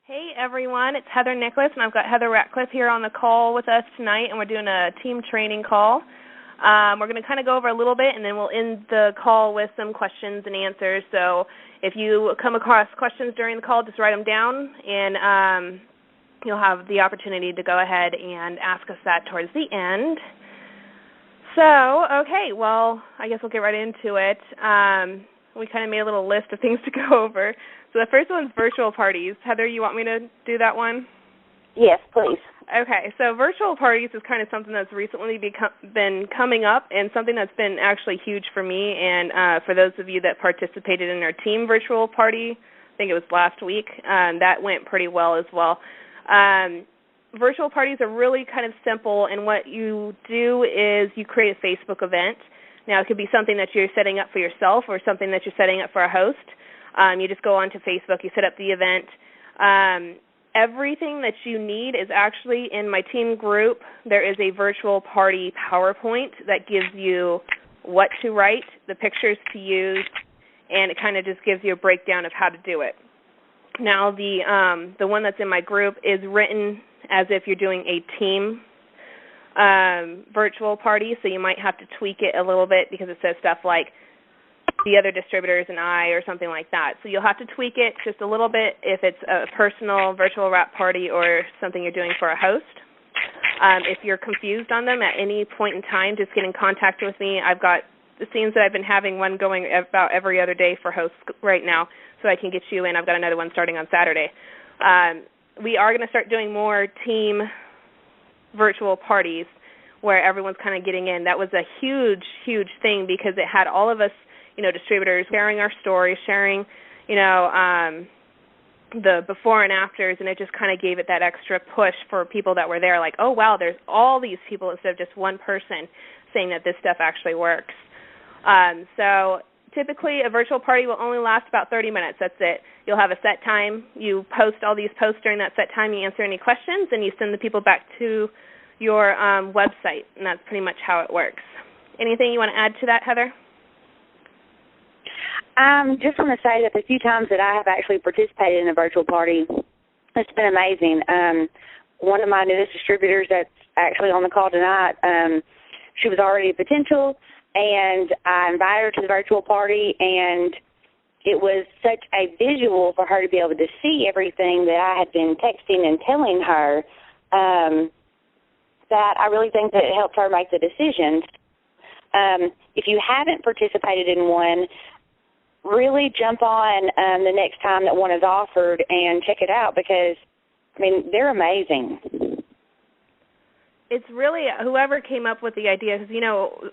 Hey everyone, it's Heather Nicholas, and I've got Heather Ratcliffe here on the call with us tonight, and we're doing a team training call. We're going to kind of go over a little bit, and then we'll end the call with some questions and answers. So if you come across questions during the call, just write them down, and you'll have the opportunity to go ahead and ask us that towards the end. So, okay, well, I guess we'll get right into it. We kind of made a little list of things to go over. So the first one's virtual parties. Heather, you want me to do that one? Yes, please. Okay, so virtual parties is kind of something that's recently been coming up, and something that's been actually huge for me and for those of you that participated in our team virtual party. I think it was last week. That went pretty well as well. Virtual parties are really kind of simple, and what you do is you create a Facebook event. Now, it could be something that you're setting up for yourself or something that you're setting up for a host. You just go onto Facebook, you set up the event. Everything that you need is actually in my team group. There is a virtual party PowerPoint that gives you what to write, the pictures to use, and it kind of just gives you a breakdown of how to do it. Now, the one that's in my group is written as if you're doing a team virtual party, so you might have to tweak it a little bit because it says stuff like the other distributors and I or something like that. So you'll have to tweak it just a little bit if it's a personal virtual wrap party or something you're doing for a host. If you're confused on them at any point in time, just get in contact with me. I've got it seems that I've been having one going about every other day for hosts right now, so I can get you in. I've got another one starting on Saturday. We are going to start doing more team virtual parties where everyone's kind of getting in. That was a huge, huge thing because it had all of us, distributors sharing our stories, sharing, the before and afters, and it just kind of gave it that extra push for people that were there, like, oh, wow, there's all these people instead of just one person saying that this stuff actually works. So typically a virtual party will only last about 30 minutes. That's it. You'll have a set time. You post all these posts during that set time. You answer any questions, and you send the people back to your website, and that's pretty much how it works. Anything you want to add to that, Heather? Just want to say that the few times that I have actually participated in a virtual party, it's been amazing. One of my newest distributors that's actually on the call tonight, she was already a potential, and I invited her to the virtual party, and it was such a visual for her to be able to see everything that I had been texting and telling her that I really think that it helped her make the decisions. If you haven't participated in one, really jump on the next time that one is offered and check it out because, they're amazing. It's really whoever came up with the idea because,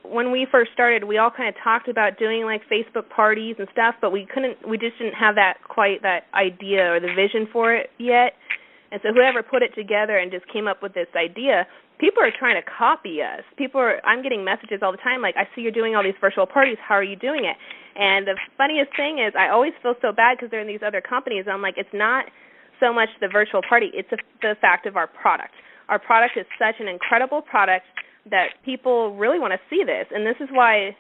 when we first started, we all kind of talked about doing like Facebook parties and stuff, but we just didn't have that idea or the vision for it yet. And so whoever put it together and just came up with this idea, people are trying to copy us. I'm getting messages all the time like, I see you're doing all these virtual parties. How are you doing it? And the funniest thing is I always feel so bad because they're in these other companies. I'm like, it's not so much the virtual party. It's the fact of our product. Our product is such an incredible product that people really want to see this. And this is why,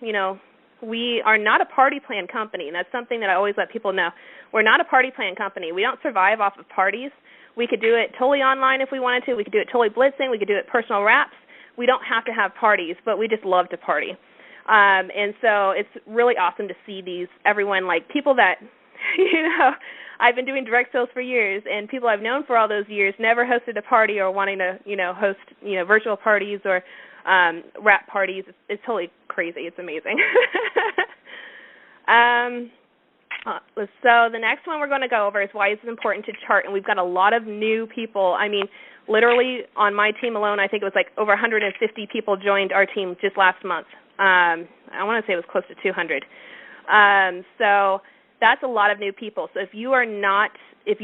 we are not a party plan company. And that's something that I always let people know. We're not a party plan company. We don't survive off of parties. We could do it totally online if we wanted to. We could do it totally blitzing. We could do it personal wraps. We don't have to have parties, but we just love to party. And so it's really awesome to see everyone, like people that, I've been doing direct sales for years, and people I've known for all those years never hosted a party or wanting to, host, virtual parties or wrap parties. It's totally crazy. It's amazing. So the next one we're going to go over is why it's important to chart, and we've got a lot of new people. Literally on my team alone, I think it was like over 150 people joined our team just last month. I want to say it was close to 200. So that's a lot of new people. So if you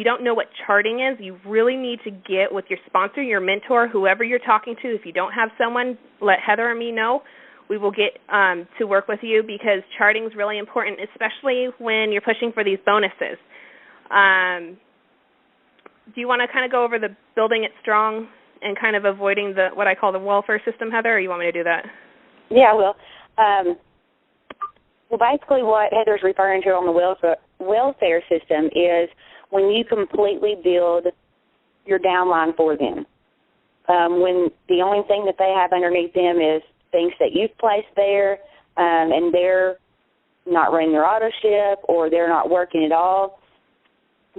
don't know what charting is, you really need to get with your sponsor, your mentor, whoever you're talking to. If you don't have someone, let Heather or me know. We will get to work with you because charting is really important, especially when you're pushing for these bonuses. Do you want to kind of go over the building it strong and kind of avoiding what I call the welfare system, Heather, or you want me to do that? Yeah, I will. Well, basically what Heather's referring to on the welfare system is when you completely build your downline for them. When the only thing that they have underneath them is things that you've placed there, and they're not running their auto ship or they're not working at all,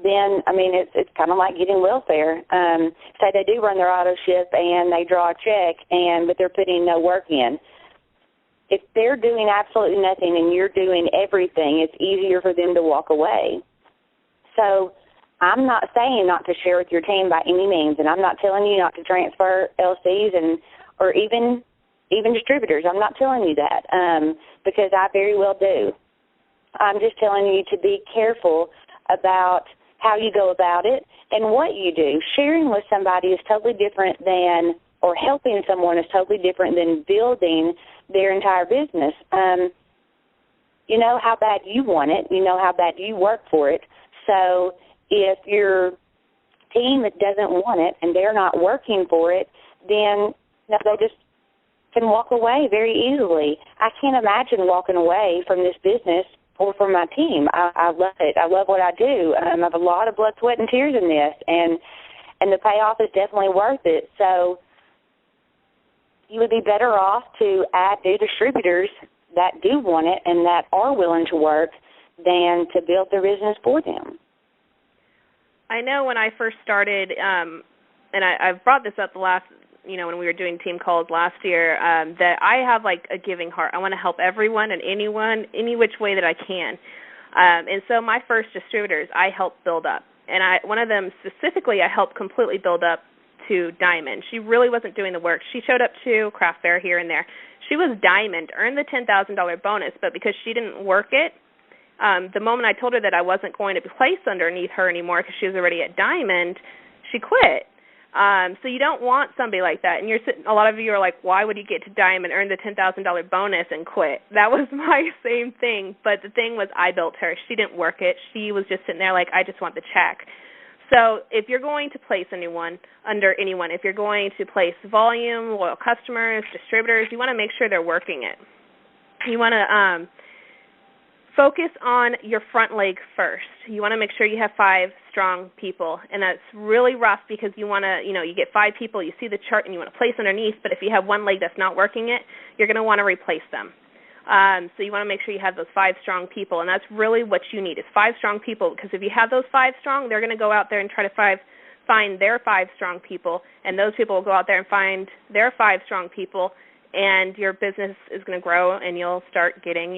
then, I mean, it's kind of like getting welfare. Say they do run their auto ship and they draw a check, but they're putting no work in. If they're doing absolutely nothing and you're doing everything, it's easier for them to walk away. So I'm not saying not to share with your team by any means, and I'm not telling you not to transfer LCs or even distributors. I'm not telling you that because I very well do. I'm just telling you to be careful about how you go about it and what you do. Sharing with somebody is totally different than, or helping someone is totally different than building their entire business. You know how bad you want it. You know how bad you work for it. So if your team doesn't want it and they're not working for it, then they just can walk away very easily. I can't imagine walking away from this business or from my team. I love it. I love what I do. I have a lot of blood, sweat, and tears in this, and the payoff is definitely worth it. So you would be better off to add new distributors that do want it and that are willing to work than to build their business for them. I know when I first started, and I've brought this up the last, when we were doing team calls last year, that I have like a giving heart. I want to help everyone and anyone, any which way that I can. And so my first distributors, I helped build up. And one of them specifically, I helped completely build up to Diamond. She really wasn't doing the work. She showed up to craft fair here and there. She was Diamond, earned the $10,000 bonus, but because she didn't work it, the moment I told her that I wasn't going to be placed underneath her anymore because she was already at Diamond, she quit. So you don't want somebody like that. And a lot of you are like, why would you get to Diamond, earn the $10,000 bonus, and quit? That was my same thing. But the thing was, I built her. She didn't work it. She was just sitting there like, I just want the check. So if you're going to place anyone, if you're going to place volume, loyal customers, distributors, you want to make sure they're working it. You want to focus on your front leg first. You want to make sure you have 5 strong people, and that's really rough because you want to, you get 5 people, you see the chart, and you want to place underneath, but if you have one leg that's not working it, you're going to want to replace them. So you want to make sure you have those 5 strong people, and that's really what you need is 5 strong people, because if you have those 5 strong, they're going to go out there and try to find their 5 strong people, and those people will go out there and find their 5 strong people, and your business is going to grow, and you'll start getting,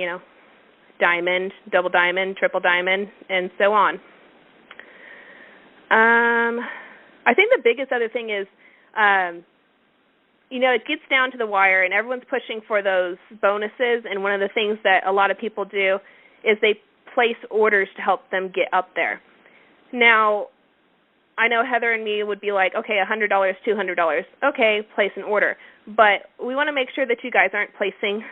Diamond, double diamond, triple diamond, and so on. I think the biggest other thing is, it gets down to the wire, and everyone's pushing for those bonuses, and one of the things that a lot of people do is they place orders to help them get up there. Now, I know Heather and me would be like, okay, $100, $200. Okay, place an order. But we want to make sure that you guys aren't placing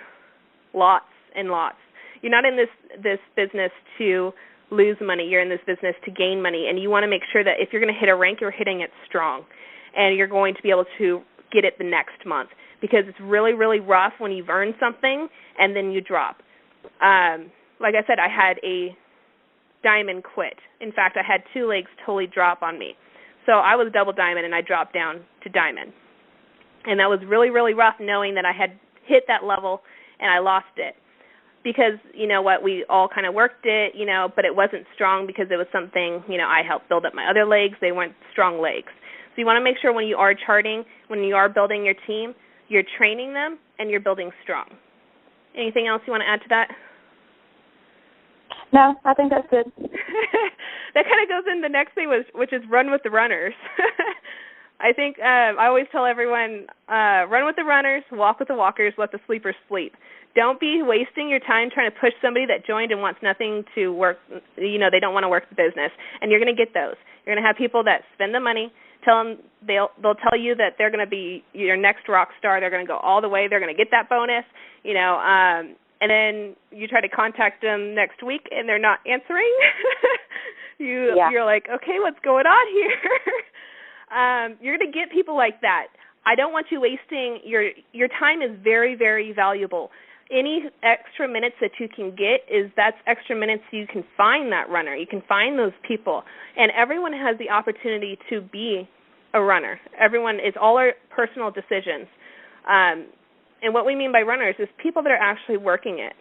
lots and lots. You're not in this business to lose money. You're in this business to gain money, and you want to make sure that if you're going to hit a rank, you're hitting it strong, and you're going to be able to get it the next month because it's really, really rough when you've earned something and then you drop. Like I said, I had a diamond quit. In fact, I had 2 legs totally drop on me. So I was double diamond, and I dropped down to diamond. And that was really, really rough knowing that I had hit that level and I lost it. Because, we all kind of worked it, but it wasn't strong because it was something, I helped build up my other legs. They weren't strong legs. So you want to make sure when you are charting, when you are building your team, you're training them and you're building strong. Anything else you want to add to that? No, I think that's good. That kind of goes in the next thing, which is run with the runners. I think I always tell everyone, run with the runners, walk with the walkers, let the sleepers sleep. Don't be wasting your time trying to push somebody that joined and wants nothing to work, they don't want to work the business. And you're going to get those. You're going to have people that spend the money, they'll tell you that they're going to be your next rock star. They're going to go all the way. They're going to get that bonus, and then you try to contact them next week and they're not answering. You're like, okay, what's going on here? You're going to get people like that. I don't want you wasting your time is very, very valuable. any extra minutes that you can get that's extra minutes you can find that runner. You can find those people. And everyone has the opportunity to be a runner. It's all our personal decisions. And what we mean by runners is people that are actually working it.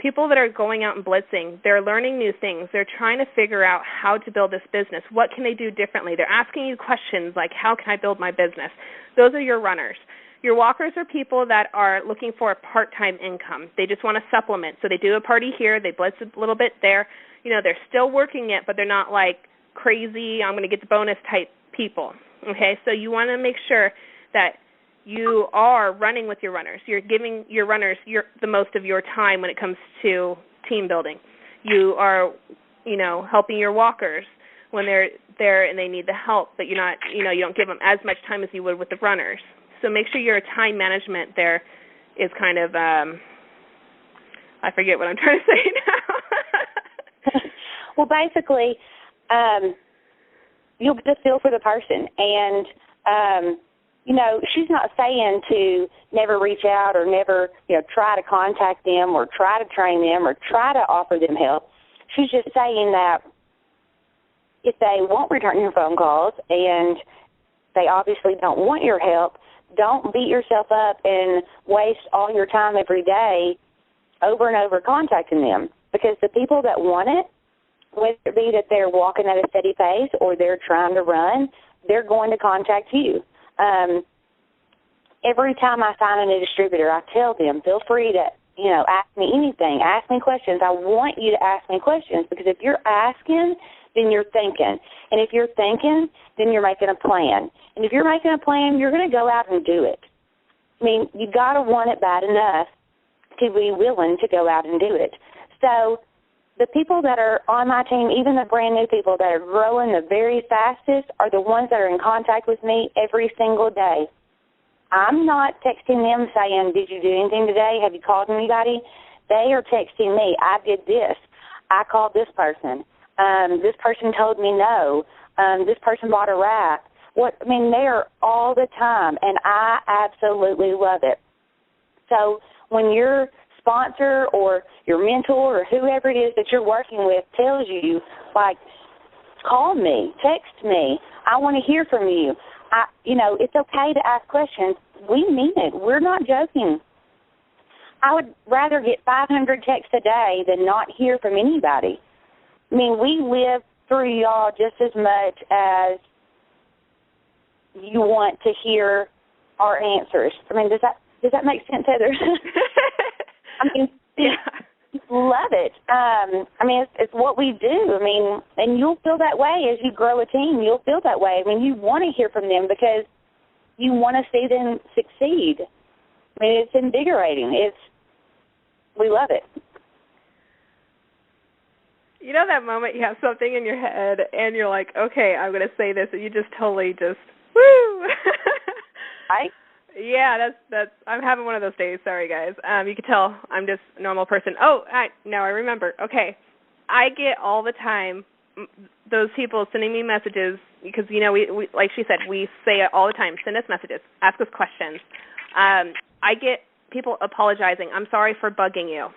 People that are going out and blitzing. They're learning new things. They're trying to figure out how to build this business. What can they do differently? They're asking you questions like, how can I build my business? Those are your runners. Your walkers are people that are looking for a part-time income. They just want to supplement. So they do a party here. They blitz a little bit there. They're still working it, but they're not like crazy, I'm going to get the bonus type people. Okay, so you want to make sure that you are running with your runners. You're giving your runners the most of your time when it comes to team building. You are, helping your walkers when they're there and they need the help, but you're not, you don't give them as much time as you would with the runners. So make sure your time management there is kind of, I forget what I'm trying to say now. Well, basically, you'll get a feel for the person. And, she's not saying to never reach out or never, try to contact them or try to train them or try to offer them help. She's just saying that if they won't return your phone calls and they obviously don't want your help, don't beat yourself up and waste all your time every day over and over contacting them. Because the people that want it, whether it be that they're walking at a steady pace or they're trying to run, they're going to contact you. Every time I sign a new distributor, I tell them, feel free to, ask me anything, ask me questions. I want you to ask me questions because if you're asking, then you're thinking. And if you're thinking, then you're making a plan. And if you're making a plan, you're going to go out and do it. I mean, you got to want it bad enough to be willing to go out and do it. So the people that are on my team, even the brand new people that are growing the very fastest, are the ones that are in contact with me every single day. I'm not texting them saying, did you do anything today? Have you called anybody? They are texting me, I did this. I called this person. This person told me no. This person bought a wrap. They are all the time, and I absolutely love it. So when your sponsor or your mentor or whoever it is that you're working with tells you, call me, text me, I want to hear from you. It's okay to ask questions. We mean it. We're not joking. I would rather get 500 texts a day than not hear from anybody. We live through y'all just as much as you want to hear our answers. Does that make sense, Heather? Yeah. Love it. It's what we do. And you'll feel that way as you grow a team. You'll feel that way. You want to hear from them because you want to see them succeed. It's invigorating. We love it. You know that moment you have something in your head and you're like, okay, I'm going to say this, and you just totally woo! Right? Yeah, that's. I'm having one of those days. Sorry, guys. You can tell I'm just a normal person. Oh, now I remember. Okay, I get all the time those people sending me messages because we like she said, we say it all the time. Send us messages, ask us questions. I get people apologizing. I'm sorry for bugging you.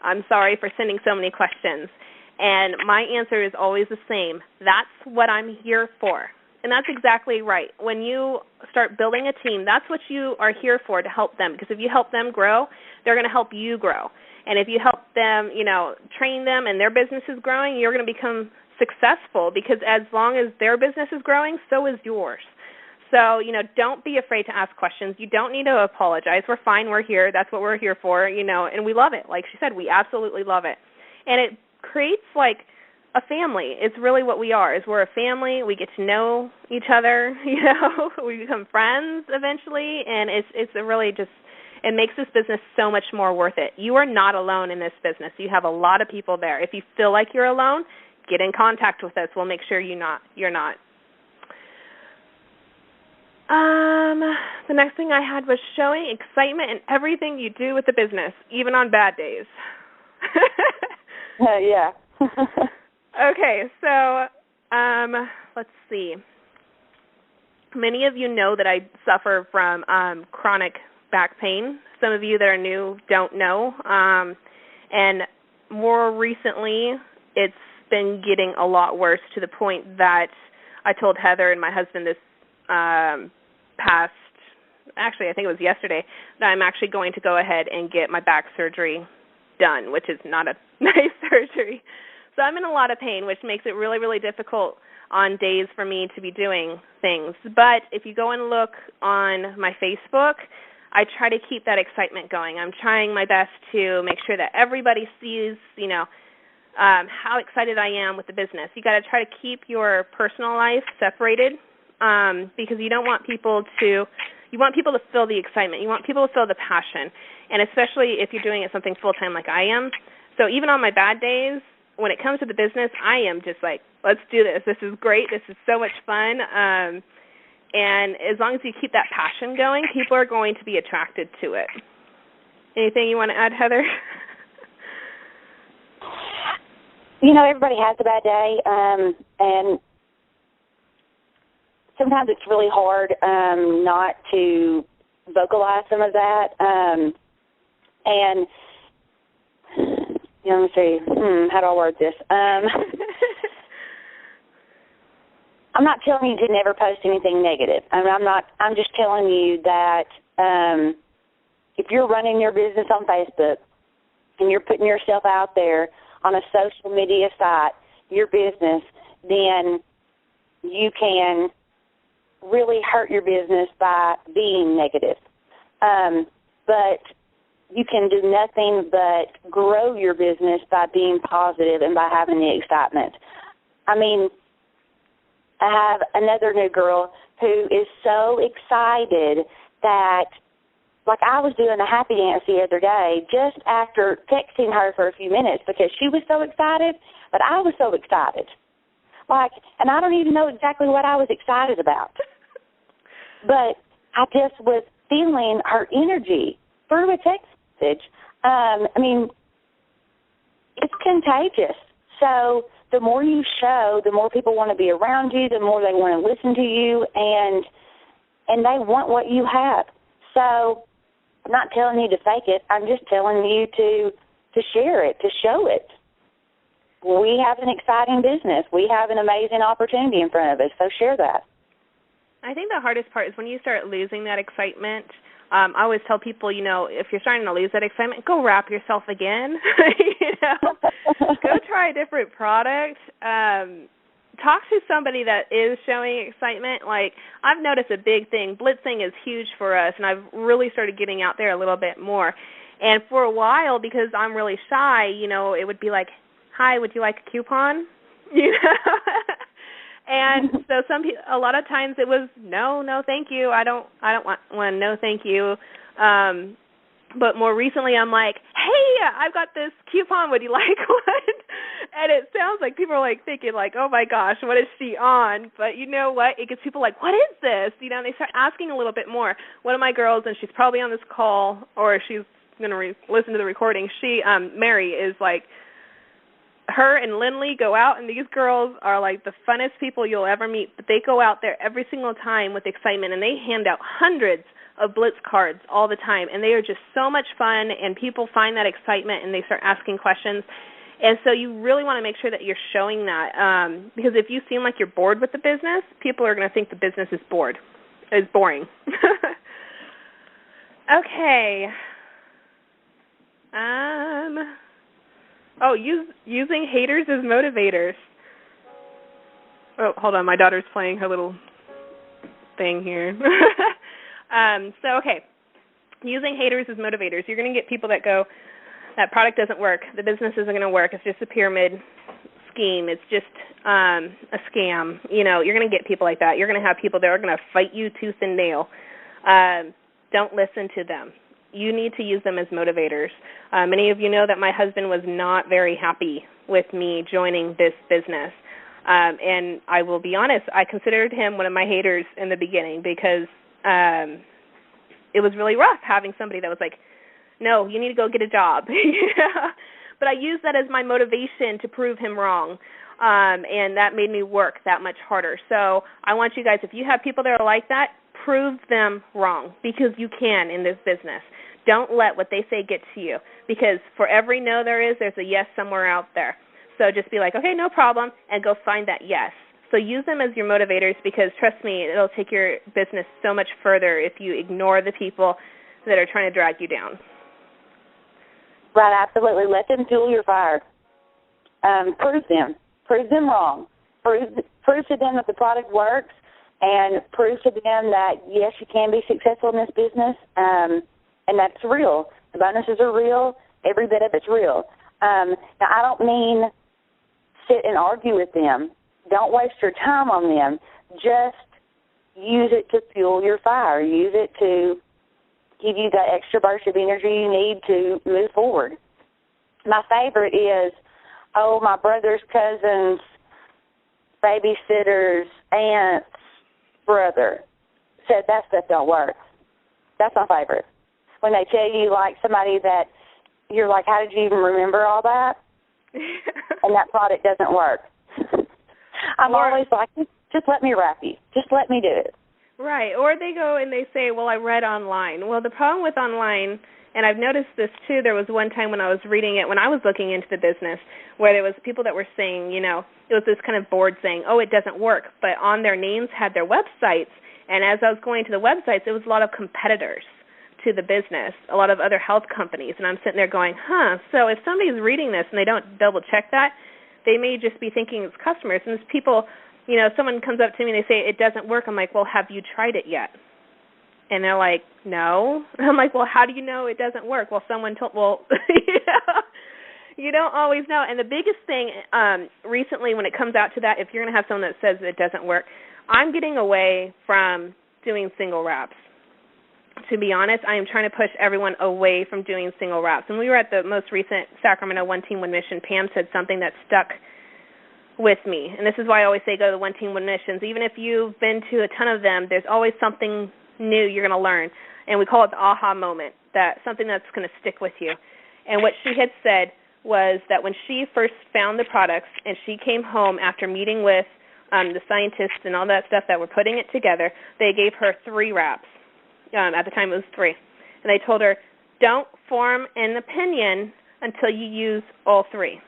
I'm sorry for sending so many questions. And my answer is always the same. That's what I'm here for. And that's exactly right. When you start building a team, that's what you are here for, to help them. Because if you help them grow, they're going to help you grow. And if you help them, train them and their business is growing, you're going to become successful because as long as their business is growing, so is yours. So, don't be afraid to ask questions. You don't need to apologize. We're fine. We're here. That's what we're here for, and we love it. Like she said, we absolutely love it. And it creates a family. It's really what we are. We're a family. We get to know each other. We become friends eventually, and it's really just, it makes this business so much more worth it. You are not alone in this business. You have a lot of people there. If you feel like you're alone, get in contact with us. We'll make sure you're not. The next thing I had was showing excitement in everything you do with the business, even on bad days. Yeah. Okay, so let's see. Many of you know that I suffer from chronic back pain. So some of you that are new don't know. And more recently, it's been getting a lot worse to the point that I told Heather and my husband this actually I think it was yesterday, that I'm actually going to go ahead and get my back surgery done, which is not a nice surgery. So I'm in a lot of pain, which makes it really, really difficult on days for me to be doing things. But if you go and look on my Facebook, I try to keep that excitement going. I'm trying my best to make sure that everybody sees, how excited I am with the business. You got to try to keep your personal life separated because you don't want people to. You want people to feel the excitement. You want people to feel the passion, and especially if you're doing it something full time like I am. So even on my bad days, when it comes to the business, I am just like, let's do this. This is great. This is so much fun. And as long as you keep that passion going, people are going to be attracted to it. Anything you want to add, Heather? Everybody has a bad day, and sometimes it's really hard not to vocalize some of that. And let me see, how do I word this? I'm not telling you to never post anything negative. I'm just telling you that if you're running your business on Facebook and you're putting yourself out there on a social media site, your business, then you can really hurt your business by being negative. But you can do nothing but grow your business by being positive and by having the excitement. I have another new girl who is so excited that, like I was doing a happy dance the other day just after texting her for a few minutes because she was so excited, but I was so excited. And I don't even know exactly what I was excited about. But I just was feeling her energy through a text message. It's contagious. So the more you show, the more people want to be around you, the more they want to listen to you, and they want what you have. So I'm not telling you to fake it. I'm just telling you to share it, to show it. We have an exciting business. We have an amazing opportunity in front of us, so share that. I think the hardest part is when you start losing that excitement. I always tell people, if you're starting to lose that excitement, go wrap yourself again. Go try a different product. Talk to somebody that is showing excitement. Like, I've noticed a big thing. Blitzing is huge for us, and I've really started getting out there a little bit more. And for a while, because I'm really shy, it would be like, hi, would you like a coupon? And so a lot of times it was no, thank you. I don't want one. No, thank you. But more recently, I'm like, hey, I've got this coupon. Would you like one? And it sounds like people are thinking oh my gosh, what is she on? But you know what? It gets people what is this? And they start asking a little bit more. One of my girls, and she's probably on this call or she's going to listen to the recording. She, Mary, is her and Lindley go out, and these girls are the funnest people you'll ever meet. But they go out there every single time with excitement, and they hand out hundreds of Blitz cards all the time, and they are just so much fun, and people find that excitement, and they start asking questions. And so you really want to make sure that you're showing that because if you seem like you're bored with the business, people are going to think the business is boring. Okay. Using haters as motivators. Oh, hold on. My daughter's playing her little thing here. Okay. Using haters as motivators. You're going to get people that go, that product doesn't work. The business isn't going to work. It's just a pyramid scheme. It's just a scam. You're going to get people like that. You're going to have people that are going to fight you tooth and nail. Don't listen to them. You need to use them as motivators. Many of you know that my husband was not very happy with me joining this business. And I will be honest, I considered him one of my haters in the beginning because it was really rough having somebody that was like, no, you need to go get a job. But I used that as my motivation to prove him wrong. And that made me work that much harder. So I want you guys, if you have people that are like that, prove them wrong because you can in this business. Don't let what they say get to you, because for every no there's a yes somewhere out there. So just be like, okay, no problem, and go find that yes. So use them as your motivators, because trust me, it'll take your business so much further if you ignore the people that are trying to drag you down. Right, absolutely. Let them fuel your fire. Prove them wrong. Prove to them that the product works, and prove to them that, yes, you can be successful in this business, and that's real. The bonuses are real. Every bit of it's real. Now, I don't mean sit and argue with them. Don't waste your time on them. Just use it to fuel your fire. Use it to give you that extra burst of energy you need to move forward. My favorite is, my brother's cousins, babysitter's aunt's brother said that stuff don't work. That's my favorite. When they tell you, like, somebody that you're like, how did you even remember all that? And that product doesn't work. I'm always like, just let me wrap you. Just let me do it. Right. Or they go and they say, well, I read online. Well, the problem with online, and I've noticed this too, there was one time when I was reading it, when I was looking into the business, where there was people that were saying, it was this kind of board saying, oh, it doesn't work. But on their names had their websites. And as I was going to the websites, it was a lot of competitors to the business, a lot of other health companies. And I'm sitting there going, so if somebody's reading this and they don't double check that, they may just be thinking it's customers. And it's people, someone comes up to me and they say, it doesn't work. I'm like, well, have you tried it yet? And they're like, no. I'm like, well, how do you know it doesn't work? Well, someone told, you don't always know. And the biggest thing recently when it comes out to that, if you're going to have someone that says it doesn't work, I'm getting away from doing single wraps. To be honest, I am trying to push everyone away from doing single wraps. When we were at the most recent Sacramento One Team One Mission, Pam said something that stuck with me. And this is why I always say go to One Team One Missions. Even if you've been to a ton of them, there's always something new you're going to learn. And we call it the aha moment, that something that's going to stick with you. And what she had said was that when she first found the products and she came home after meeting with the scientists and all that stuff that were putting it together, they gave her 3 wraps. At the time it was 3. And they told her, don't form an opinion until you use all 3.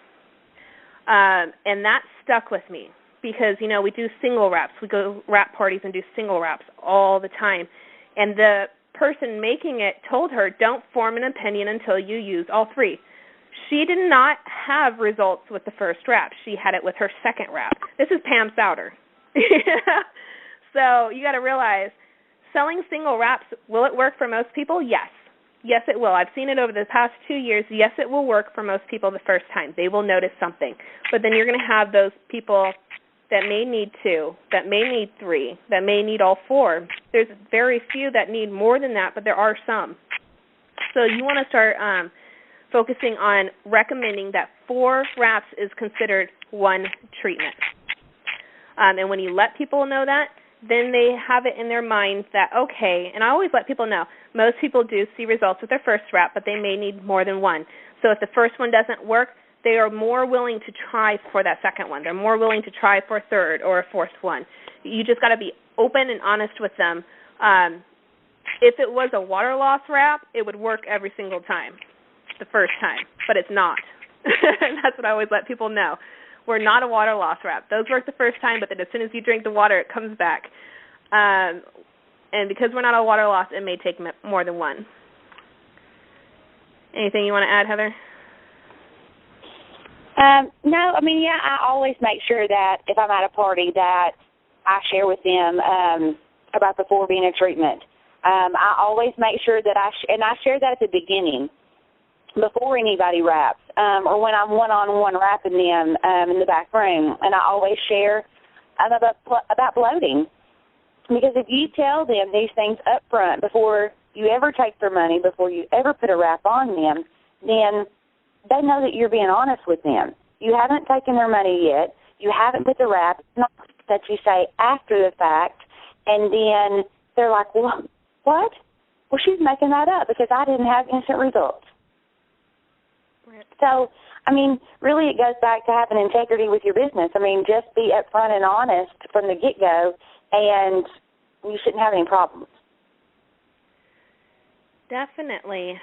And that stuck with me because, we do single wraps. We go wrap parties and do single wraps all the time. And the person making it told her, don't form an opinion until you use all 3. She did not have results with the first wrap. She had it with her second wrap. This is Pam Souter. So you got to realize, selling single wraps, will it work for most people? Yes. Yes, it will. I've seen it over the past 2 years. Yes, it will work for most people the first time. They will notice something. But then you're going to have those people that may need 2, that may need 3, that may need all 4. There's very few that need more than that, but there are some. So you want to start focusing on recommending that 4 wraps is considered one treatment. And when you let people know that, then they have it in their minds that, okay, and I always let people know, most people do see results with their first wrap, but they may need more than one. So if the first one doesn't work, they are more willing to try for that second one. They're more willing to try for a third or a fourth one. You just got to be open and honest with them. If it was a water loss wrap, it would work every single time, the first time, but it's not. That's what I always let people know. We're not a water loss wrap. Those work the first time, but then as soon as you drink the water, it comes back. And because we're not a water loss, it may take more than one. Anything you want to add, Heather? No, I always make sure that if I'm at a party that I share with them about the 4 being a treatment. I always make sure that I share that at the beginning, before anybody wraps, or when I'm one-on-one wrapping them in the back room. And I always share about bloating. Because if you tell them these things up front before you ever take their money, before you ever put a wrap on them, then they know that you're being honest with them. You haven't taken their money yet. You haven't put the wrap. It's not that you say after the fact, and then they're like, well, what? Well, she's making that up because I didn't have instant results. Right. So, really it goes back to having integrity with your business. Just be upfront and honest from the get-go, and you shouldn't have any problems. Definitely.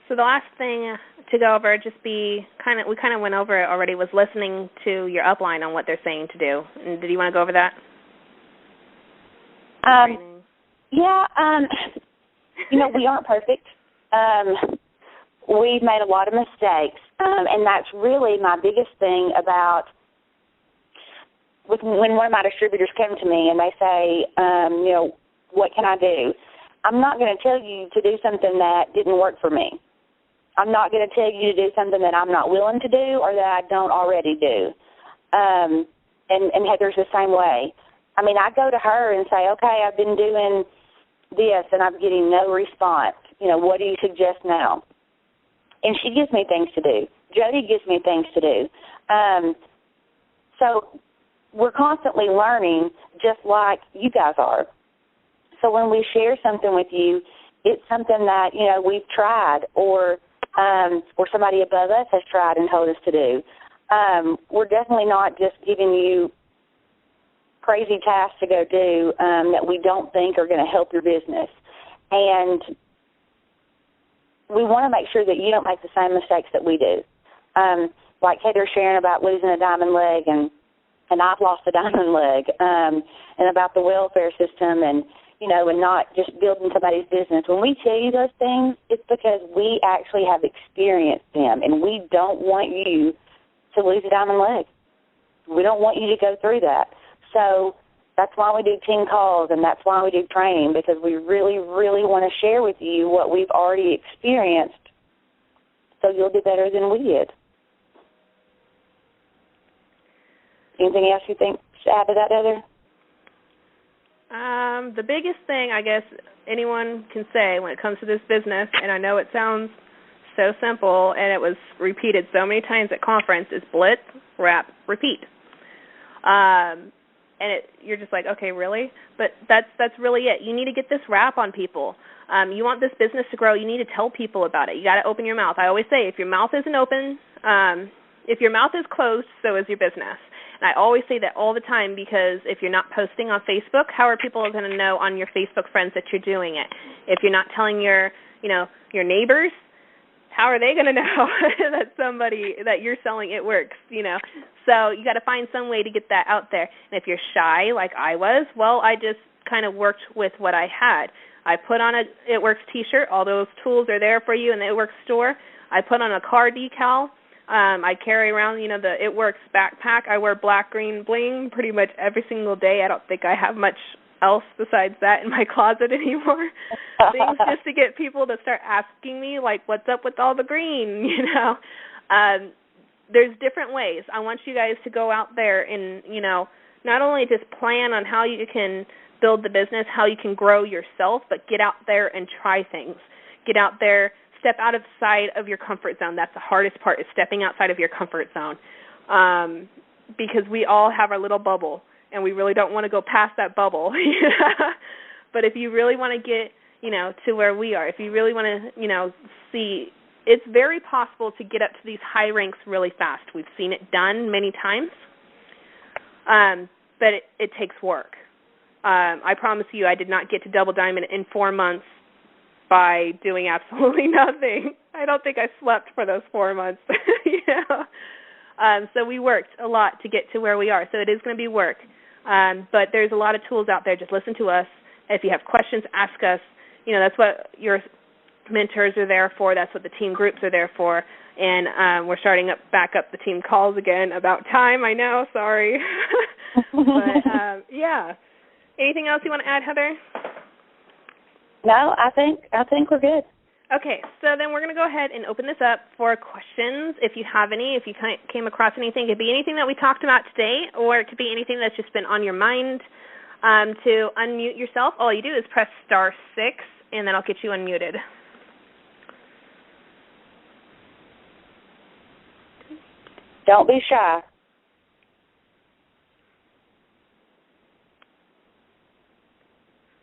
So the last thing to go over, we kind of went over it already, was listening to your upline on what they're saying to do. And did you want to go over that? Yeah. We aren't perfect. We've made a lot of mistakes, and that's really my biggest thing about when one of my distributors come to me and they say, what can I do? I'm not going to tell you to do something that didn't work for me. I'm not going to tell you to do something that I'm not willing to do or that I don't already do. And Heather's the same way. I mean, I go to her and say, okay, I've been doing this and I'm getting no response. What do you suggest now? And she gives me things to do. Jody gives me things to do. So we're constantly learning just like you guys are. So when we share something with you, it's something that, we've tried or somebody above us has tried and told us to do. We're definitely not just giving you crazy tasks to go do that we don't think are going to help your business. And we want to make sure that you don't make the same mistakes that we do. Like Heather sharing about losing a diamond leg, and I've lost a diamond leg, and about the welfare system and not just building somebody's business. When we tell you those things, it's because we actually have experienced them, and we don't want you to lose a diamond leg. We don't want you to go through that. So that's why we do team calls, and that's why we do training, because we really, really want to share with you what we've already experienced so you'll do better than we did. Anything else you think to add to that, Heather? The biggest thing I guess anyone can say when it comes to this business, and I know it sounds so simple and it was repeated so many times at conference, is blitz, wrap, repeat. You're just like, okay, really? But that's really it. You need to get this wrap on people. You want this business to grow, you need to tell people about it. You got to open your mouth. I always say, if your mouth isn't open, if your mouth is closed, so is your business. And I always say that all the time, because if you're not posting on Facebook, how are people going to know on your Facebook friends that you're doing it? If you're not telling your neighbors, how are they going to know that you're selling it works, So you got to find some way to get that out there. And if you're shy, like I was, well, I just kind of worked with what I had. I put on a It Works t-shirt. All those tools are there for you in the It Works store. I put on a car decal. I carry around, the It Works backpack. I wear black, green, bling pretty much every single day. I don't think I have much else besides that in my closet anymore. Things just to get people to start asking me, like, what's up with all the green, There's different ways. I want you guys to go out there and, not only just plan on how you can build the business, how you can grow yourself, but get out there and try things. Get out there. Step outside of your comfort zone. That's the hardest part, is stepping outside of your comfort zone, because we all have our little bubble, and we really don't want to go past that bubble. But if you really want to get, to where we are, if you really want to, see, it's very possible to get up to these high ranks really fast. We've seen it done many times, but it takes work. I promise you, I did not get to double diamond in 4 months by doing absolutely nothing. I don't think I slept for those 4 months. So we worked a lot to get to where we are. So it is going to be work. But there's a lot of tools out there. Just listen to us. If you have questions, ask us. That's what your mentors are there for. That's what the team groups are there for. And we're starting back up the team calls again. About time, I know. Sorry. But, yeah. Anything else you want to add, Heather? No, I think we're good. Okay, so then we're going to go ahead and open this up for questions. If you have any, if you came across anything, it could be anything that we talked about today, or it could be anything that's just been on your mind. To unmute yourself, all you do is press *6, and then I'll get you unmuted. Don't be shy.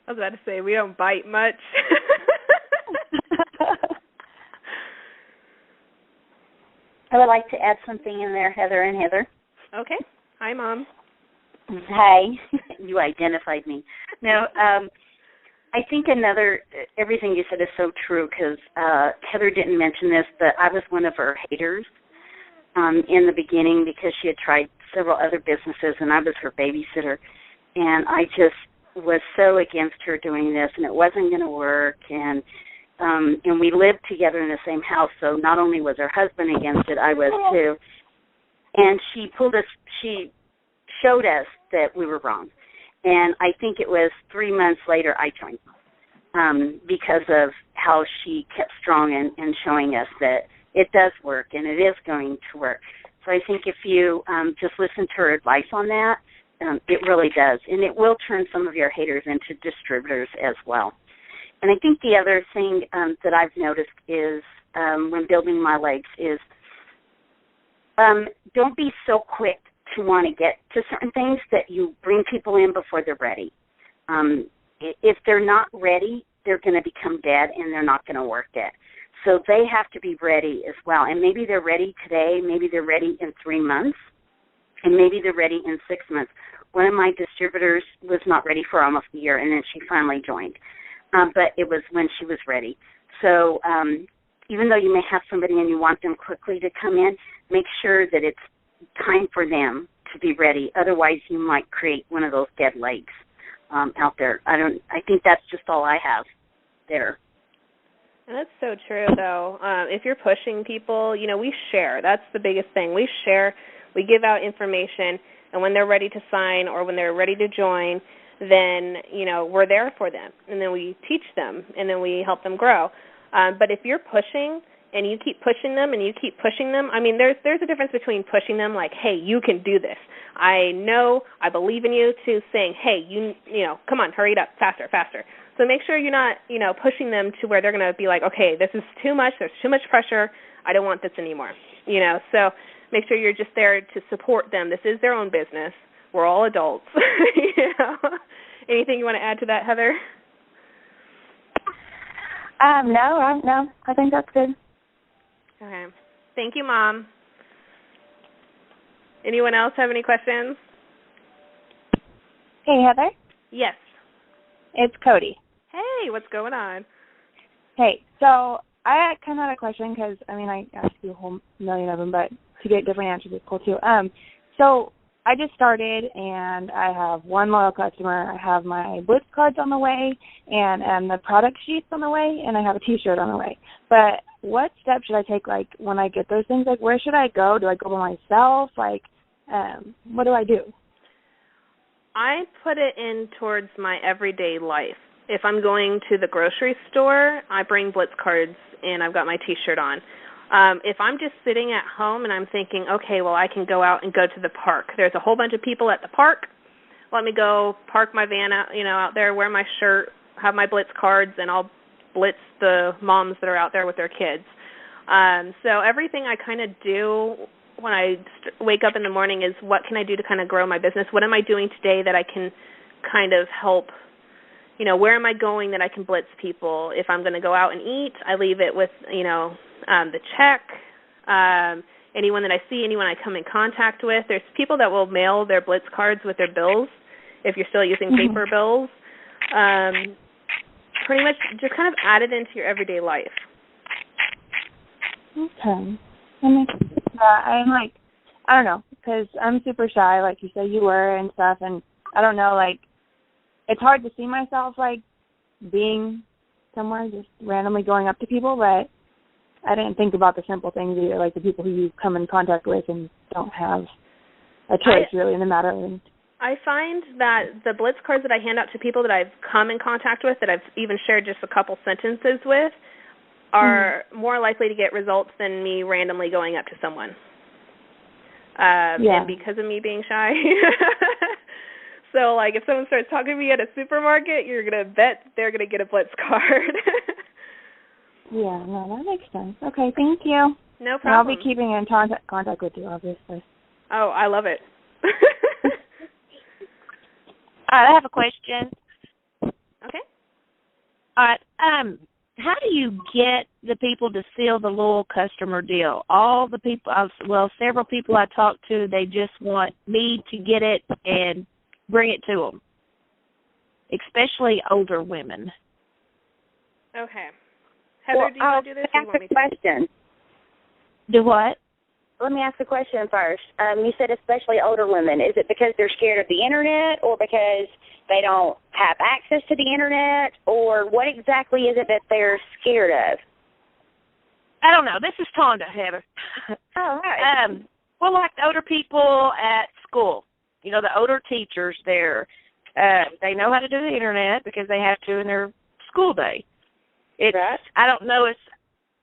I was about to say, we don't bite much. I would like to add something in there, Heather and Heather. Okay. Hi, Mom. Hey. You identified me. No, I think everything you said is so true because Heather didn't mention this, but I was one of her haters in the beginning because she had tried several other businesses and I was her babysitter. And I just was so against her doing this, and it wasn't going to work. And we lived together in the same house, so not only was her husband against it, I was too. And she showed us that we were wrong. And I think it was 3 months later I joined because of how she kept strong and showing us that it does work and it is going to work. So I think if you just listen to her advice on that, it really does. And it will turn some of your haters into distributors as well. And I think the other thing that I've noticed is when building my legs is don't be so quick to want to get to certain things that you bring people in before they're ready. If they're not ready, they're going to become dead and they're not going to work it. So they have to be ready as well. And maybe they're ready today, maybe they're ready in 3 months, and maybe they're ready in 6 months. One of my distributors was not ready for almost a year, and then she finally joined. But it was when she was ready. So even though you may have somebody and you want them quickly to come in, make sure that it's time for them to be ready. Otherwise, you might create one of those dead legs out there. I think that's just all I have there. And that's so true, though. If you're pushing people, we share. That's the biggest thing. We share. We give out information, and when they're ready to sign or when they're ready to join, then, we're there for them. And then we teach them, and then we help them grow. But if you're pushing and you keep pushing them and you keep pushing them, there's a difference between pushing them like, hey, you can do this. I know, I believe in you, to saying, hey, you come on, hurry it up, faster, faster. So make sure you're not, pushing them to where they're going to be like, okay, this is too much, there's too much pressure, I don't want this anymore. So make sure you're just there to support them. This is their own business. We're all adults. Anything you want to add to that, Heather? No, I think that's good. Okay. Thank you, Mom. Anyone else have any questions? Hey, Heather. Yes. It's Cody. Hey, what's going on? Hey, so I kind of had a question because, I asked you a whole million of them, but to get different answers is cool too. So I just started, and I have one loyal customer. I have my Blitz cards on the way, and the product sheets on the way, and I have a T-shirt on the way. But what steps should I take, when I get those things? Where should I go? Do I go by myself? What do I do? I put it in towards my everyday life. If I'm going to the grocery store, I bring Blitz cards, and I've got my T-shirt on. If I'm just sitting at home and I'm thinking, okay, well, I can go out and go to the park. There's a whole bunch of people at the park. Let me go park my van out there, wear my shirt, have my Blitz cards, and I'll blitz the moms that are out there with their kids. So everything I kind of do when I wake up in the morning is what can I do to kind of grow my business? What am I doing today that I can kind of help? Where am I going that I can blitz people? If I'm going to go out and eat, I leave it with, the check, anyone that I see, anyone I come in contact with. There's people that will mail their Blitz cards with their bills if you're still using paper bills. Pretty much just kind of add it into your everyday life. Okay. I don't know, because I'm super shy, like you said you were and stuff, and I don't know, it's hard to see myself, being somewhere, just randomly going up to people, but I didn't think about the simple things either, like the people who you come in contact with and don't have a choice really in the matter. I find that the Blitz cards that I hand out to people that I've come in contact with, that I've even shared just a couple sentences with, are more likely to get results than me randomly going up to someone. And because of me being shy. So, if someone starts talking to me at a supermarket, you're going to bet they're going to get a Blitz card. Yeah, no, that makes sense. Okay, thank you. No problem. And I'll be keeping in contact with you, obviously. Oh, I love it. All right, I have a question. Okay. All right, how do you get the people to seal the loyal customer deal? All the people, several people I talked to, they just want me to get it and bring it to them. especially older women. Okay. Heather, do you want to do this? Let me ask a question. Do what? Let me ask a question first. You said especially older women. Is it because they're scared of the Internet, or because they don't have access to the Internet, or what exactly is it that they're scared of? I don't know. This is Tonda, Heather. Oh, right. Well, like the older people at school, you know, the older teachers there, they know how to do the Internet because they have to in their school day. Right. I don't know.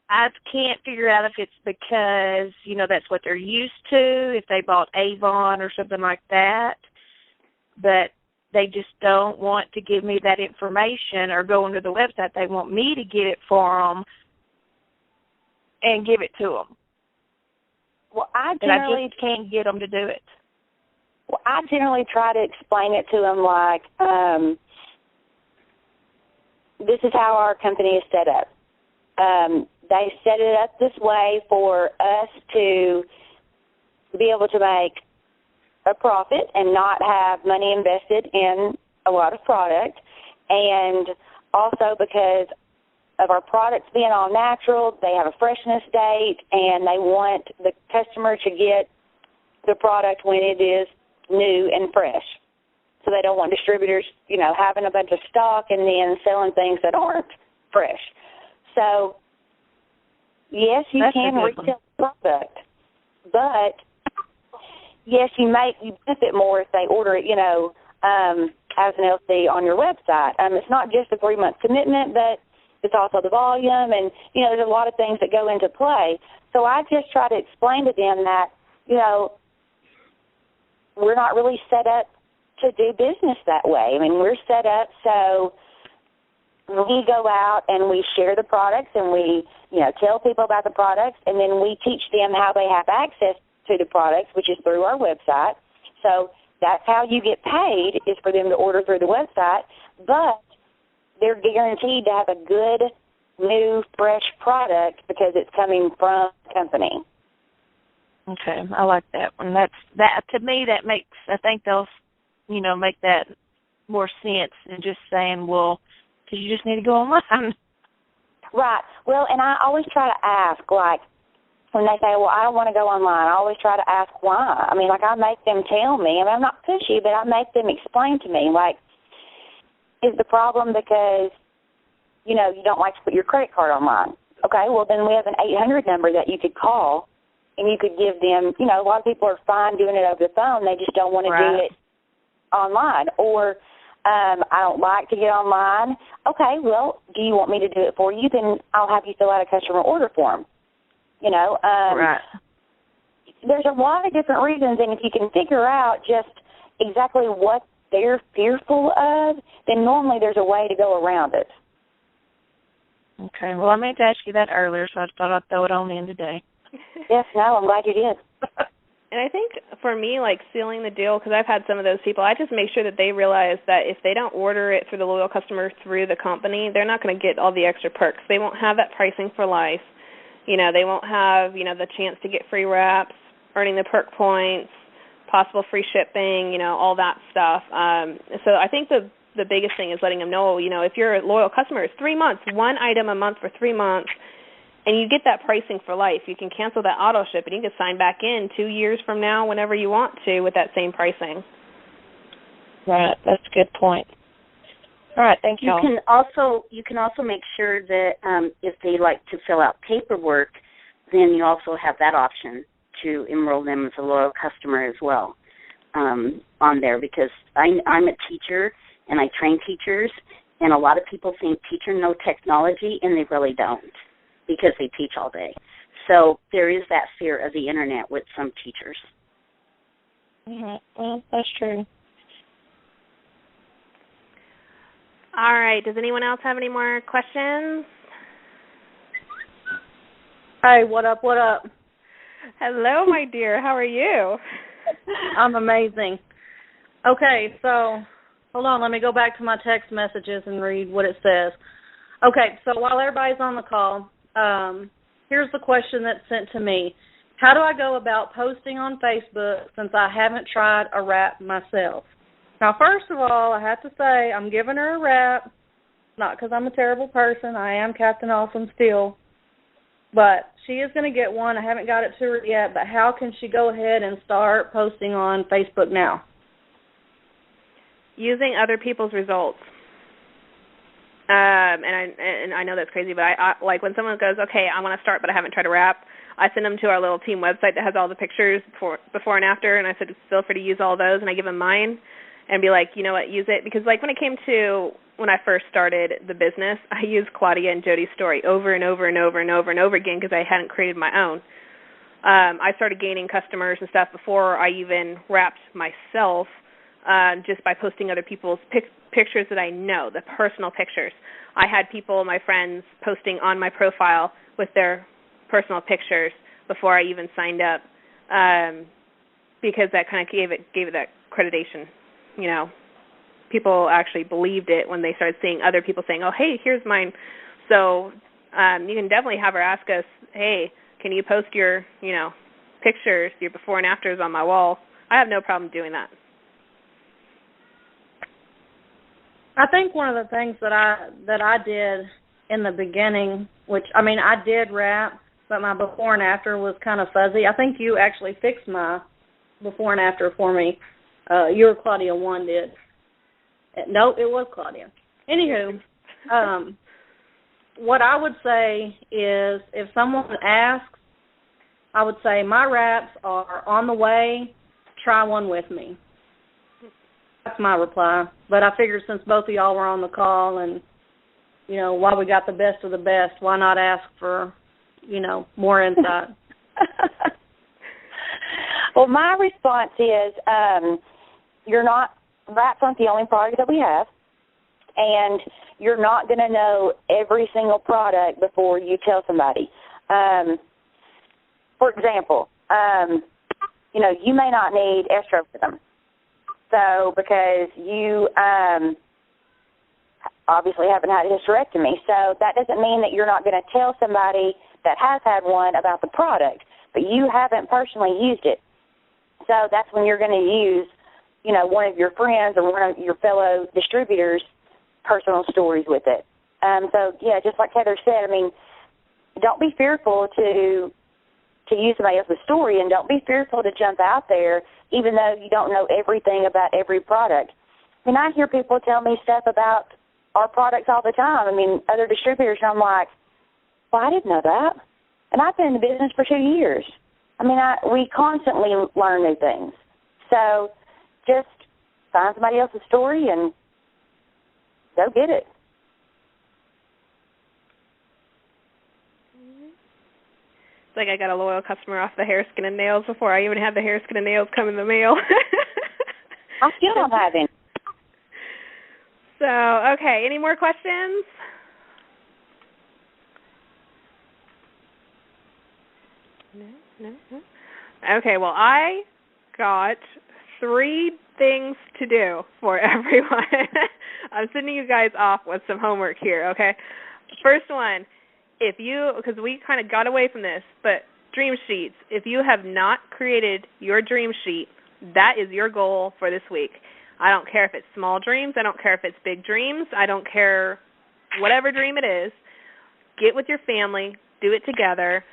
I can't figure out if it's because, you know, that's what they're used to, if they bought Avon or something like that, but they just don't want to give me that information or go into the website. They want me to get it for them and give it to them. Well, I just can't get them to do it. Well, I generally try to explain it to them like, this is how our company is set up. They set it up this way for us to be able to make a profit and not have money invested in a lot of product, and also because of our products being all natural, they have a freshness date, and they want the customer to get the product when it is new and fresh. So they don't want distributors, you know, having a bunch of stock and then selling things that aren't fresh. So, yes, you can retail the product, but yes, you benefit more if they order it, you know, as an LC on your website. It's not just a 3-month commitment, but it's also the volume, and, you know, there's a lot of things that go into play. So I just try to explain to them that, you know, we're not really set up to do business that way. I mean, we're set up so we go out and we share the products and we, you know, tell people about the products, and then we teach them how they have access to the products, which is through our website. So that's how you get paid, is for them to order through the website, but they're guaranteed to have a good, new, fresh product because it's coming from the company. Okay, I like that one. That to me, that makes, I think they'll, you know, make that more sense than just saying, well, because you just need to go online. Right. Well, and I always try to ask, like, when they say, well, I don't want to go online, I always try to ask why. I mean, like, I make them tell me. I mean, I'm not pushy, but I make them explain to me, like, is the problem because, you know, you don't like to put your credit card online? Okay, well, then we have an 800 number that you could call, and you could give them, you know, a lot of people are fine doing it over the phone. They just don't want to do it online. Or I don't like to get online. Okay, well, do you want me to do it for you? Then I'll have you fill out a customer order form. You know, there's a lot of different reasons, and if you can figure out just exactly what they're fearful of, then normally there's a way to go around it. Okay, well, I meant to ask you that earlier, so I thought I'd throw it on in today. Yes, no, I'm glad you did. And I think for me, like, sealing the deal, because I've had some of those people, I just make sure that they realize that if they don't order it through the loyal customer through the company, they're not going to get all the extra perks. They won't have that pricing for life. You know, they won't have, you know, the chance to get free wraps, earning the perk points, possible free shipping, you know, all that stuff. So I think the biggest thing is letting them know, you know, if you're a loyal customer, it's 3 months, one item a month for 3 months, and you get that pricing for life. You can cancel that auto ship, and you can sign back in 2 years from now whenever you want to with that same pricing. Right, that's a good point. All right, thank you. You can also make sure that if they like to fill out paperwork, then you also have that option to enroll them as a loyal customer as well on there, because I'm a teacher and I train teachers, and a lot of people think teachers know technology, and they really don't, because they teach all day. So there is that fear of the Internet with some teachers. Well, that's true. All right. Does anyone else have any more questions? Hey, what up, what up? Hello, my dear. How are you? I'm amazing. Okay, so hold on. Let me go back to my text messages and read what it says. Okay, so while everybody's on the call, here's the question that's sent to me. How do I go about posting on Facebook since I haven't tried a wrap myself? Now, first of all, I have to say I'm giving her a wrap, not because I'm a terrible person. I am Captain Awesome still. But she is going to get one. I haven't got it to her yet, but how can she go ahead and start posting on Facebook now? Using other people's results. And I know that's crazy, but I like when someone goes, okay, I want to start, but I haven't tried to wrap, I send them to our little team website that has all the pictures before and after, and I said, feel free to use all those, and I give them mine and be like, you know what, use it. Because, like, when I first started the business, I used Claudia and Jody's story over and over and over and over and over again because I hadn't created my own. I started gaining customers and stuff before I even wrapped myself, just by posting other people's pictures that I know, the personal pictures. I had people, my friends, posting on my profile with their personal pictures before I even signed up, because that kind of gave it that accreditation. You know, people actually believed it when they started seeing other people saying, oh, hey, here's mine. So you can definitely have her ask us, hey, can you post your, pictures, your before and afters on my wall? I have no problem doing that. I think one of the things that I did in the beginning, which, I did wrap, but my before and after was kind of fuzzy. I think you actually fixed my before and after for me. Your Claudia 1 did. No, it was Claudia. Anywho, what I would say is if someone asks, I would say my wraps are on the way. Try one with me. That's my reply. But I figured since both of y'all were on the call and, while we got the best of the best, why not ask for, more insight? Well, my response is wraps aren't the only product that we have, and you're not going to know every single product before you tell somebody. For example, you may not need estrogen. So because you obviously haven't had a hysterectomy, so that doesn't mean that you're not going to tell somebody that has had one about the product, but you haven't personally used it. So that's when you're going to use, one of your friends or one of your fellow distributors' personal stories with it. So, yeah, just like Heather said, don't be fearful to use somebody else's story, and don't be fearful to jump out there even though you don't know everything about every product. I hear people tell me stuff about our products all the time. Other distributors, and I'm like, well, I didn't know that. And I've been in the business for 2 years. We constantly learn new things. So just find somebody else's story and go get it. It's like I got a loyal customer off the hair, skin, and nails before I even had the hair, skin, and nails come in the mail. I still don't have any. So, okay, any more questions? No. Okay, well, I got 3 things to do for everyone. I'm sending you guys off with some homework here, okay? First one, because we kind of got away from this, but dream sheets. If you have not created your dream sheet, that is your goal for this week. I don't care if it's small dreams. I don't care if it's big dreams. I don't care whatever dream it is. Get with your family. Do it together.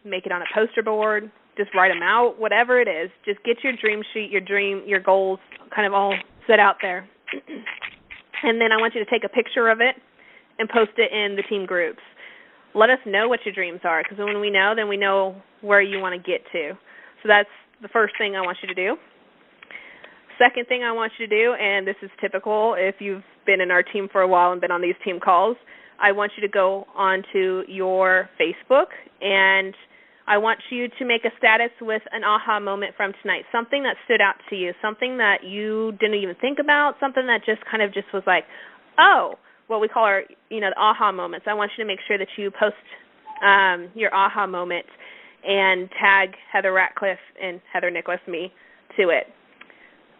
Make it on a poster board. Just write them out, whatever it is. Just get your dream sheet, your goals kind of all set out there. And then I want you to take a picture of it and post it in the team groups. Let us know what your dreams are, because when we know, then we know where you want to get to. So that's the first thing I want you to do. Second thing I want you to do, and this is typical if you've been in our team for a while and been on these team calls, I want you to go onto your Facebook, and I want you to make a status with an aha moment from tonight, something that stood out to you, something that you didn't even think about, something that just kind of just was like, oh, what we call our, the aha moments. I want you to make sure that you post your aha moment and tag Heather Ratcliffe and Heather Nicholas, me, to it.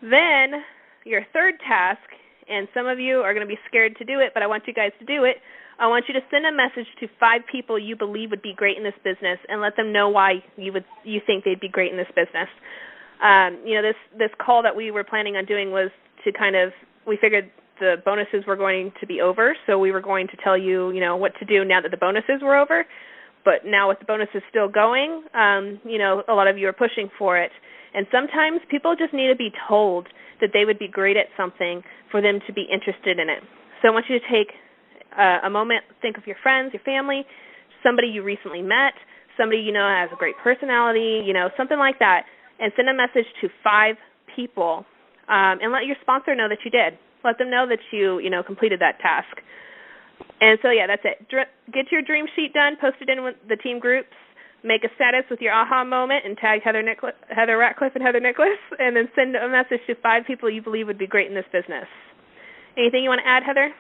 Then your third task, and some of you are going to be scared to do it, but I want you guys to do it. I want you to send a message to 5 people you believe would be great in this business and let them know why you think they'd be great in this business. This call that we were planning on doing was to we figured the bonuses were going to be over, so we were going to tell you, what to do now that the bonuses were over. But now with the bonuses still going, a lot of you are pushing for it. And sometimes people just need to be told that they would be great at something for them to be interested in it. So I want you to take a moment, think of your friends, your family, somebody you recently met, somebody you know has a great personality, something like that, and send a message to 5 people and let your sponsor know that you did. Let them know that you completed that task. And so, yeah, that's it. Get your dream sheet done, post it in with the team groups, make a status with your aha moment, and tag Heather Ratcliffe and Heather Nicholas, and then send a message to 5 people you believe would be great in this business. Anything you want to add, Heather?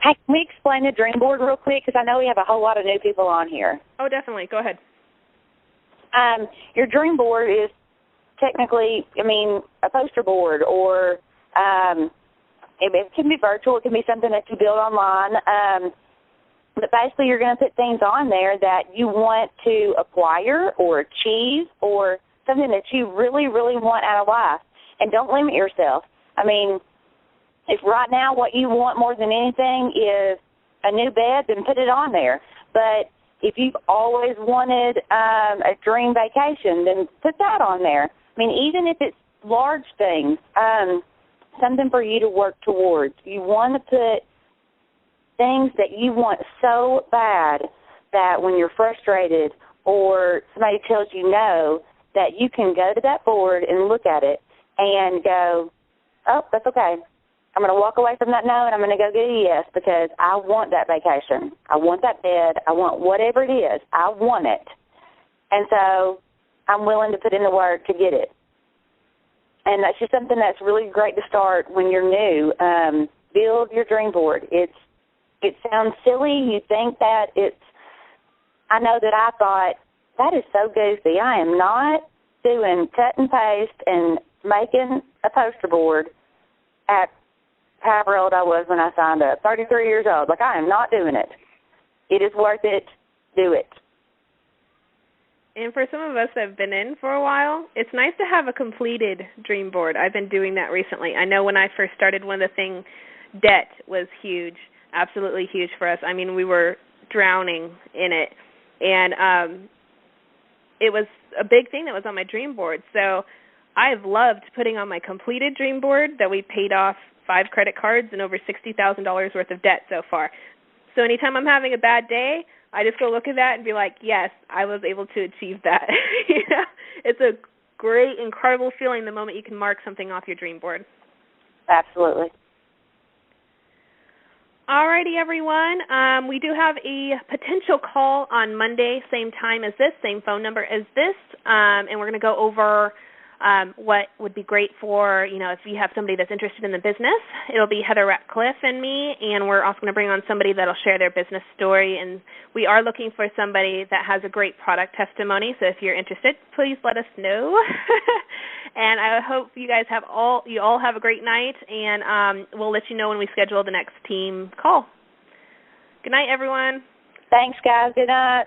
Hey, can we explain the dream board real quick? Because I know we have a whole lot of new people on here. Oh, definitely. Go ahead. Your dream board is technically, a poster board, or it can be virtual. It can be something that you build online. But basically, you're going to put things on there that you want to acquire or achieve, or something that you really, really want out of life. And don't limit yourself. If right now what you want more than anything is a new bed, then put it on there. But if you've always wanted a dream vacation, then put that on there. Even if it's large things, something for you to work towards. You want to put things that you want so bad that when you're frustrated or somebody tells you no, that you can go to that board and look at it and go, oh, that's okay. I'm going to walk away from that no, and I'm going to go get a yes, because I want that vacation. I want that bed. I want whatever it is. I want it. And so I'm willing to put in the work to get it. And that's just something that's really great to start when you're new. Build your dream board. It sounds silly. You think that I know that I thought, that is so goofy. I am not doing cut and paste and making a poster board at however old I was when I signed up, 33 years old. I am not doing it. It is worth it. Do it. And for some of us that have been in for a while, it's nice to have a completed dream board. I've been doing that recently. I know when I first started, one of the things, debt was huge, absolutely huge for us. We were drowning in it. And it was a big thing that was on my dream board. So I've loved putting on my completed dream board that we paid off 5 credit cards and over $60,000 worth of debt so far. So anytime I'm having a bad day, I just go look at that and be like, yes, I was able to achieve that. It's a great, incredible feeling the moment you can mark something off your dream board. Absolutely. All righty, everyone. We do have a potential call on Monday, same time as this, same phone number as this, and we're going to go over what would be great for, if you have somebody that's interested in the business. It'll be Heather Ratcliffe and me, and we're also going to bring on somebody that'll share their business story. And we are looking for somebody that has a great product testimony, so if you're interested, please let us know. And I hope you guys all have a great night, and we'll let you know when we schedule the next team call. Good night, everyone. Thanks, guys. Good night.